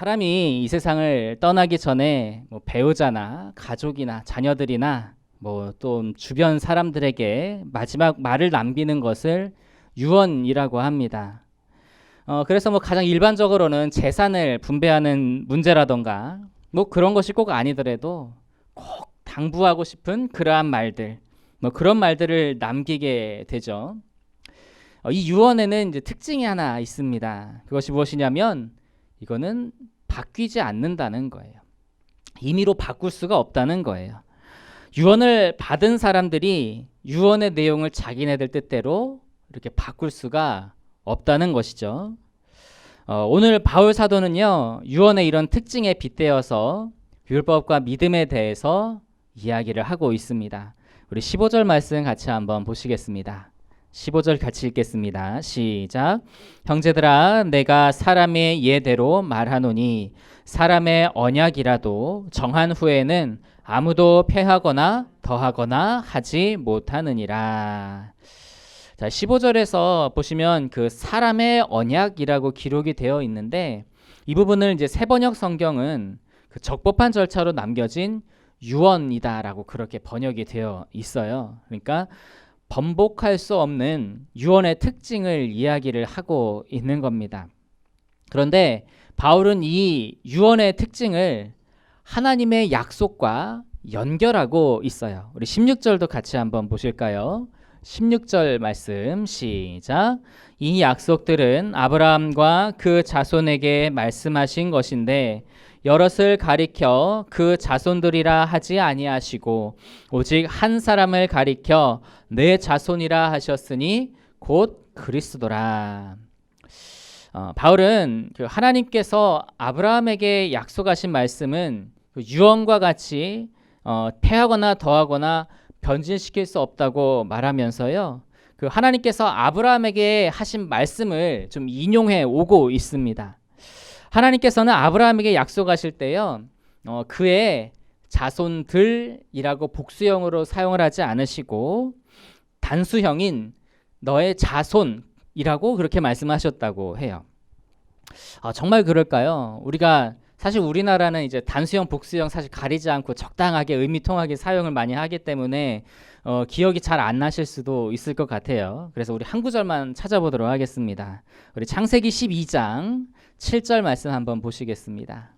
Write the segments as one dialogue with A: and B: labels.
A: 사람이 이 세상을 떠나기 전에 뭐 배우자나 가족이나 자녀들이나 뭐 또 주변 사람들에게 마지막 말을 남기는 것을 유언이라고 합니다. 그래서 뭐 가장 일반적으로는 재산을 분배하는 문제라던가 뭐 그런 것이 꼭 아니더라도 꼭 당부하고 싶은 그러한 말들, 뭐 그런 말들을 남기게 되죠. 이 유언에는 이제 특징이 하나 있습니다. 그것이 무엇이냐면 이거는 바뀌지 않는다는 거예요. 임의로 바꿀 수가 없다는 거예요. 유언을 받은 사람들이 유언의 내용을 자기네들 뜻대로 이렇게 바꿀 수가 없다는 것이죠. 오늘 바울 사도는요, 유언의 이런 특징에 빗대어서 율법과 믿음에 대해서 이야기를 하고 있습니다. 우리 15절 말씀 같이 한번 보시겠습니다. 15절 같이 읽겠습니다. 시작. 형제들아, 내가 사람의 예대로 말하노니 사람의 언약이라도 정한 후에는 아무도 폐하거나 더하거나 하지 못하느니라. 자, 15절에서 보시면 그 사람의 언약이라고 기록이 되어 있는데 이 부분을 이제 새번역 성경은 그 적법한 절차로 남겨진 유언이다라고 그렇게 번역이 되어 있어요. 그러니까 번복할 수 없는 유언의 특징을 이야기를 하고 있는 겁니다. 그런데 바울은 이 유언의 특징을 하나님의 약속과 연결하고 있어요. 우리 16절도 같이 한번 보실까요? 16절 말씀 시작. 이 약속들은 아브라함과 그 자손에게 말씀하신 것인데 여럿을 가리켜 그 자손들이라 하지 아니하시고 오직 한 사람을 가리켜 내 자손이라 하셨으니 곧 그리스도라. 바울은 그 하나님께서 아브라함에게 약속하신 말씀은 그 유언과 같이 폐하거나 더하거나 변질시킬 수 없다고 말하면서요, 그 하나님께서 아브라함에게 하신 말씀을 좀 인용해 오고 있습니다. 하나님께서는 아브라함에게 약속하실 때요, 그의 자손들이라고 복수형으로 사용을 하지 않으시고 단수형인 너의 자손이라고 그렇게 말씀하셨다고 해요. 정말 그럴까요? 우리가 사실 우리나라는 이제 단수형, 복수형 사실 가리지 않고 적당하게 의미통하게 사용을 많이 하기 때문에 기억이 잘 안 나실 수도 있을 것 같아요. 그래서 우리 한 구절만 찾아보도록 하겠습니다. 우리 창세기 12장 7절 말씀 한번 보시겠습니다.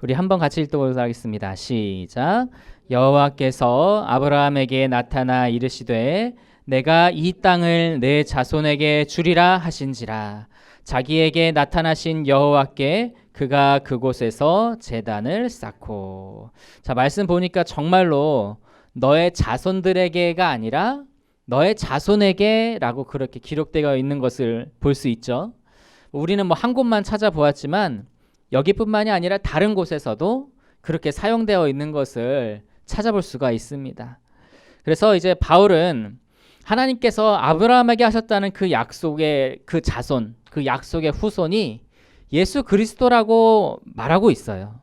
A: 우리 한번 같이 읽도록 하겠습니다. 시작. 여호와께서 아브라함에게 나타나 이르시되 내가 이 땅을 내 자손에게 주리라 하신지라. 자기에게 나타나신 여호와께 그가 그곳에서 제단을 쌓고. 자, 말씀 보니까 정말로 너의 자손들에게가 아니라 너의 자손에게라고 그렇게 기록되어 있는 것을 볼 수 있죠. 우리는 뭐 한 곳만 찾아보았지만 여기뿐만이 아니라 다른 곳에서도 그렇게 사용되어 있는 것을 찾아볼 수가 있습니다. 그래서 이제 바울은 하나님께서 아브라함에게 하셨다는 그 약속의 그 자손, 그 약속의 후손이 예수 그리스도라고 말하고 있어요.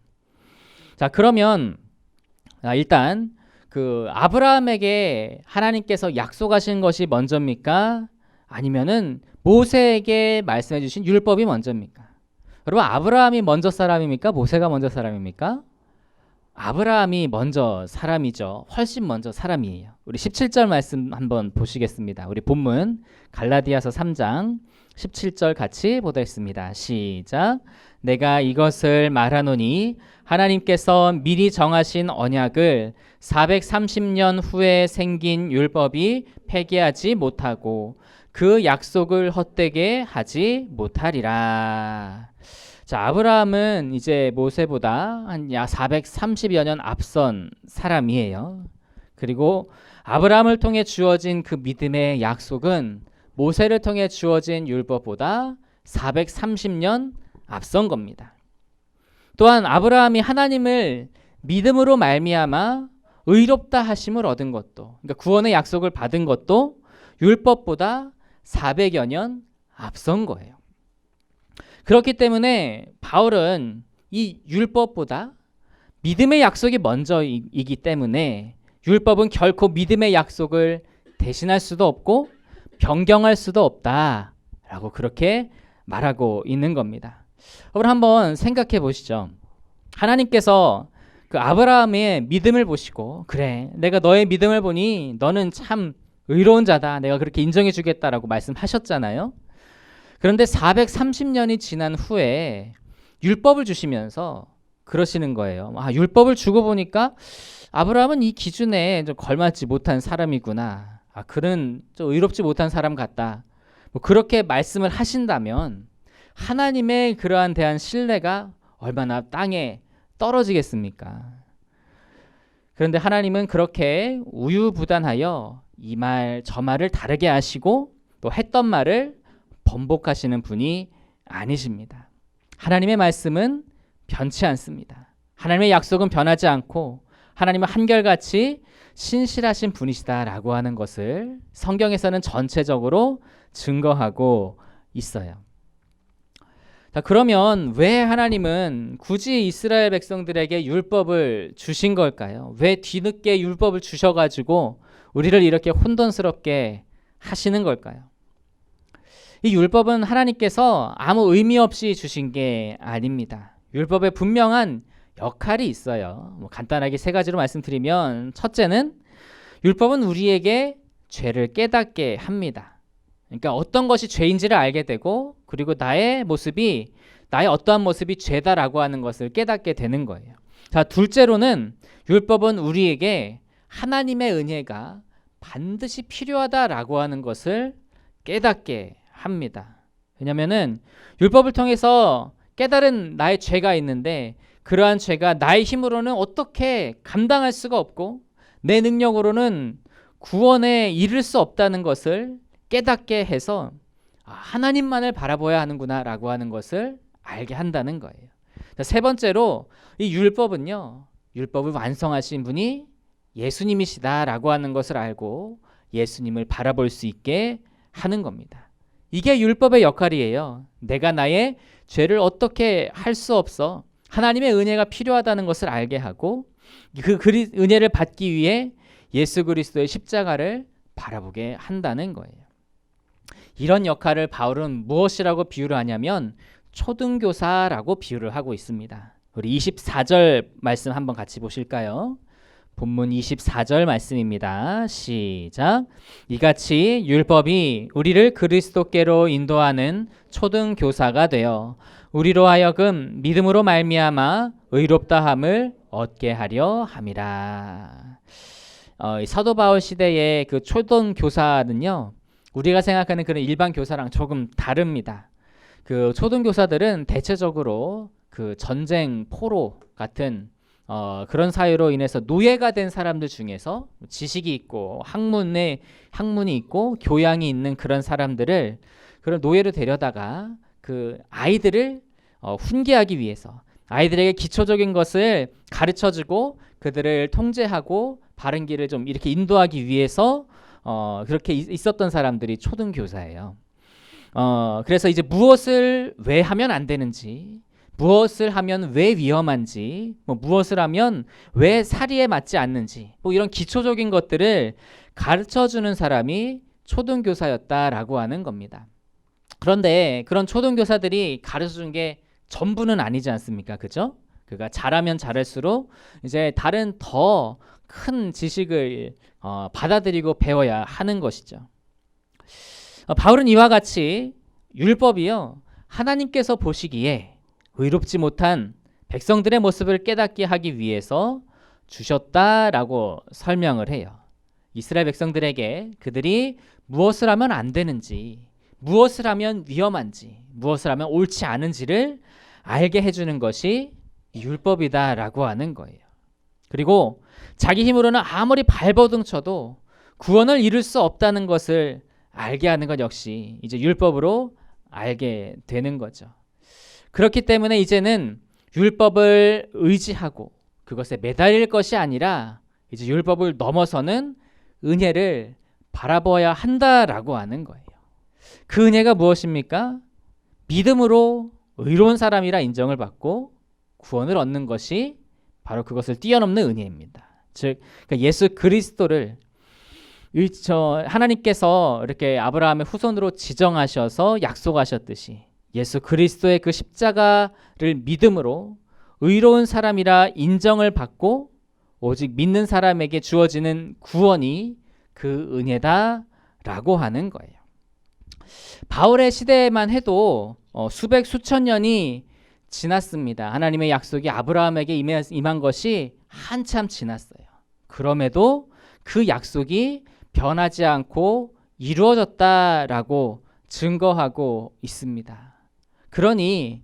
A: 자, 그러면 일단 그 아브라함에게 하나님께서 약속하신 것이 먼저입니까? 아니면은 모세에게 말씀해 주신 율법이 먼저입니까? 여러분, 아브라함이 먼저 사람입니까? 모세가 먼저 사람입니까? 아브라함이 먼저 사람이죠. 훨씬 먼저 사람이에요. 우리 17절 말씀 한번 보시겠습니다. 우리 본문 갈라디아서 3장 17절 같이 보겠습니다. 시작. 내가 이것을 말하노니 하나님께서 미리 정하신 언약을 430년 후에 생긴 율법이 폐기하지 못하고 그 약속을 헛되게 하지 못하리라. 자, 아브라함은 이제 모세보다 한 약 430여 년 앞선 사람이에요. 그리고 아브라함을 통해 주어진 그 믿음의 약속은 모세를 통해 주어진 율법보다 430년 앞선 겁니다. 또한 아브라함이 하나님을 믿음으로 말미암아 의롭다 하심을 얻은 것도, 그러니까 구원의 약속을 받은 것도 율법보다 400여 년 앞선 거예요. 그렇기 때문에 바울은 이 율법보다 믿음의 약속이 먼저이기 때문에 율법은 결코 믿음의 약속을 대신할 수도 없고 변경할 수도 없다라고 그렇게 말하고 있는 겁니다. 여러분 한번 생각해 보시죠. 하나님께서 그 아브라함의 믿음을 보시고 그래 내가 너의 믿음을 보니 너는 참 의로운 자다. 내가 그렇게 인정해 주겠다라고 말씀하셨잖아요. 그런데 430년이 지난 후에 율법을 주시면서 그러시는 거예요. 율법을 주고 보니까 아브라함은 이 기준에 좀 걸맞지 못한 사람이구나. 그는 좀 의롭지 못한 사람 같다. 뭐 그렇게 말씀을 하신다면 하나님의 그러한 대한 신뢰가 얼마나 땅에 떨어지겠습니까? 그런데 하나님은 그렇게 우유부단하여 이 말 저 말을 다르게 하시고 또 했던 말을 번복하시는 분이 아니십니다. 하나님의 말씀은 변치 않습니다. 하나님의 약속은 변하지 않고 하나님은 한결같이 신실하신 분이시다라고 하는 것을 성경에서는 전체적으로 증거하고 있어요. 자, 그러면 왜 하나님은 굳이 이스라엘 백성들에게 율법을 주신 걸까요? 왜 뒤늦게 율법을 주셔가지고 우리를 이렇게 혼돈스럽게 하시는 걸까요? 이 율법은 하나님께서 아무 의미 없이 주신 게 아닙니다. 율법에 분명한 역할이 있어요. 간단하게 세 가지로 말씀드리면 첫째는 율법은 우리에게 죄를 깨닫게 합니다. 그러니까 어떤 것이 죄인지를 알게 되고 그리고 나의 어떠한 모습이 죄다라고 하는 것을 깨닫게 되는 거예요. 자, 둘째로는 율법은 우리에게 하나님의 은혜가 반드시 필요하다라고 하는 것을 깨닫게 합니다. 왜냐하면은 율법을 통해서 깨달은 나의 죄가 있는데 그러한 죄가 나의 힘으로는 어떻게 감당할 수가 없고 내 능력으로는 구원에 이를 수 없다는 것을 깨닫게 해서 하나님만을 바라봐야 하는구나라고 하는 것을 알게 한다는 거예요. 세 번째로 이 율법을 완성하신 분이 예수님이시다라고 하는 것을 알고 예수님을 바라볼 수 있게 하는 겁니다. 이게 율법의 역할이에요. 내가 나의 죄를 어떻게 할 수 없어. 하나님의 은혜가 필요하다는 것을 알게 하고 그 은혜를 받기 위해 예수 그리스도의 십자가를 바라보게 한다는 거예요. 이런 역할을 바울은 무엇이라고 비유를 하냐면 초등교사라고 비유를 하고 있습니다. 우리 24절 말씀 한번 같이 보실까요? 본문 24절 말씀입니다. 시작. 이같이 율법이 우리를 그리스도께로 인도하는 초등교사가 되어 우리로 하여금 믿음으로 말미암아 의롭다함을 얻게 하려 함이라. 사도 바울 시대의 그 초등교사는요, 우리가 생각하는 그런 일반 교사랑 조금 다릅니다. 그 초등교사들은 대체적으로 그 전쟁 포로 같은 그런 사유로 인해서 노예가 된 사람들 중에서 지식이 있고 학문이 있고 교양이 있는 그런 사람들을 그런 노예로 데려다가 그 아이들을 훈계하기 위해서 아이들에게 기초적인 것을 가르쳐주고 그들을 통제하고 바른 길을 좀 이렇게 인도하기 위해서 그렇게 있었던 사람들이 초등교사예요. 그래서 이제 무엇을 왜 하면 안 되는지, 무엇을 하면 왜 위험한지, 무엇을 하면 왜 사리에 맞지 않는지, 이런 기초적인 것들을 가르쳐주는 사람이 초등교사였다라고 하는 겁니다. 그런데 그런 초등교사들이 가르쳐준 게 전부는 아니지 않습니까? 그죠? 그가 잘하면 잘할수록 이제 다른 더 큰 지식을 받아들이고 배워야 하는 것이죠. 바울은 이와 같이 율법이요, 하나님께서 보시기에 의롭지 못한 백성들의 모습을 깨닫게 하기 위해서 주셨다라고 설명을 해요. 이스라엘 백성들에게 그들이 무엇을 하면 안 되는지, 무엇을 하면 위험한지, 무엇을 하면 옳지 않은지를 알게 해주는 것이 율법이다라고 하는 거예요. 그리고 자기 힘으로는 아무리 발버둥 쳐도 구원을 이룰 수 없다는 것을 알게 하는 것 역시 이제 율법으로 알게 되는 거죠. 그렇기 때문에 이제는 율법을 의지하고 그것에 매달릴 것이 아니라 이제 율법을 넘어서는 은혜를 바라봐야 한다라고 하는 거예요. 그 은혜가 무엇입니까? 믿음으로 의로운 사람이라 인정을 받고 구원을 얻는 것이 바로 그것을 뛰어넘는 은혜입니다. 즉 그러니까 예수 그리스도를 하나님께서 이렇게 아브라함의 후손으로 지정하셔서 약속하셨듯이 예수 그리스도의 그 십자가를 믿음으로 의로운 사람이라 인정을 받고 오직 믿는 사람에게 주어지는 구원이 그 은혜다라고 하는 거예요. 바울의 시대에만 해도 수백 수천 년이 지났습니다. 하나님의 약속이 아브라함에게 임한 것이 한참 지났어요. 그럼에도 그 약속이 변하지 않고 이루어졌다라고 증거하고 있습니다. 그러니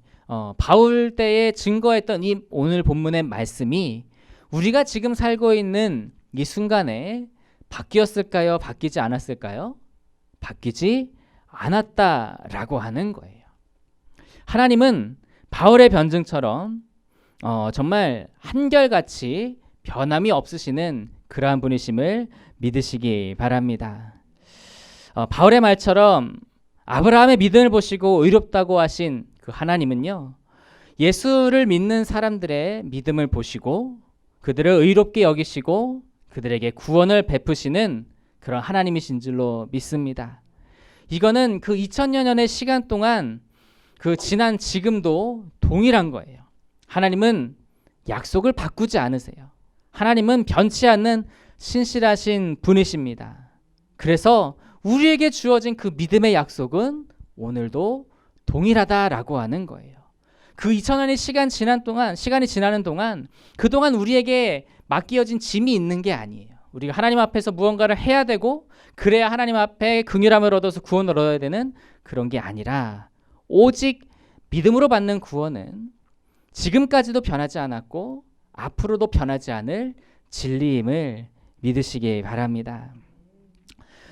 A: 바울 때에 증거했던 이 오늘 본문의 말씀이 우리가 지금 살고 있는 이 순간에 바뀌었을까요? 바뀌지 않았을까요? 바뀌지 않았다라고 하는 거예요. 하나님은 바울의 변증처럼 정말 한결같이 변함이 없으시는 그러한 분이심을 믿으시기 바랍니다. 바울의 말처럼 아브라함의 믿음을 보시고 의롭다고 하신 그 하나님은요, 예수를 믿는 사람들의 믿음을 보시고 그들을 의롭게 여기시고 그들에게 구원을 베푸시는 그런 하나님이신 줄로 믿습니다. 이거는 그 2000여 년의 시간 동안 그 지난 지금도 동일한 거예요. 하나님은 약속을 바꾸지 않으세요. 하나님은 변치 않는 신실하신 분이십니다. 그래서 우리에게 주어진 그 믿음의 약속은 오늘도 동일하다라고 하는 거예요. 그 2000년의 시간이 지나는 동안 그동안 우리에게 맡겨진 짐이 있는 게 아니에요. 우리가 하나님 앞에서 무언가를 해야 되고 그래야 하나님 앞에 긍휼함을 얻어서 구원을 얻어야 되는 그런 게 아니라 오직 믿음으로 받는 구원은 지금까지도 변하지 않았고 앞으로도 변하지 않을 진리임을 믿으시기 바랍니다.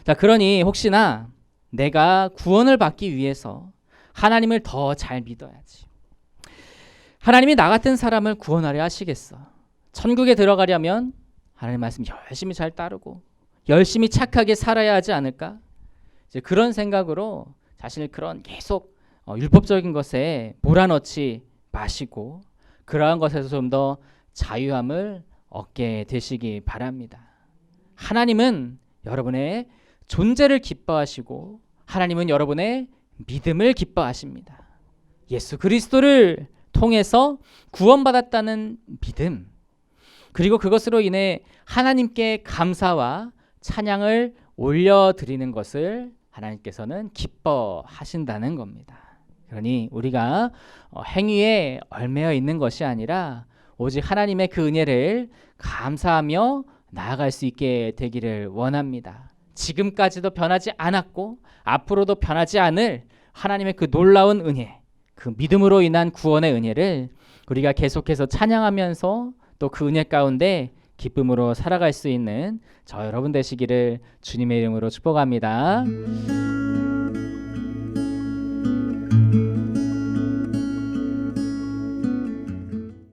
A: 자, 그러니 혹시나 내가 구원을 받기 위해서 하나님을 더 잘 믿어야지. 하나님이 나 같은 사람을 구원하려 하시겠어. 천국에 들어가려면 하나님 말씀 열심히 잘 따르고 열심히 착하게 살아야 하지 않을까? 이제 그런 생각으로 자신을 그런 계속 율법적인 것에 몰아넣지 마시고 그러한 것에서 좀 더 자유함을 얻게 되시기 바랍니다. 하나님은 여러분의 존재를 기뻐하시고 하나님은 여러분의 믿음을 기뻐하십니다. 예수 그리스도를 통해서 구원받았다는 믿음, 그리고 그것으로 인해 하나님께 감사와 찬양을 올려드리는 것을 하나님께서는 기뻐하신다는 겁니다. 그러니 우리가 행위에 얽매여 있는 것이 아니라 오직 하나님의 그 은혜를 감사하며 나아갈 수 있게 되기를 원합니다. 지금까지도 변하지 않았고 앞으로도 변하지 않을 하나님의 그 놀라운 은혜, 그 믿음으로 인한 구원의 은혜를 우리가 계속해서 찬양하면서 또 그 은혜 가운데 기쁨으로 살아갈 수 있는 저 여러분 되시기를 주님의 이름으로 축복합니다.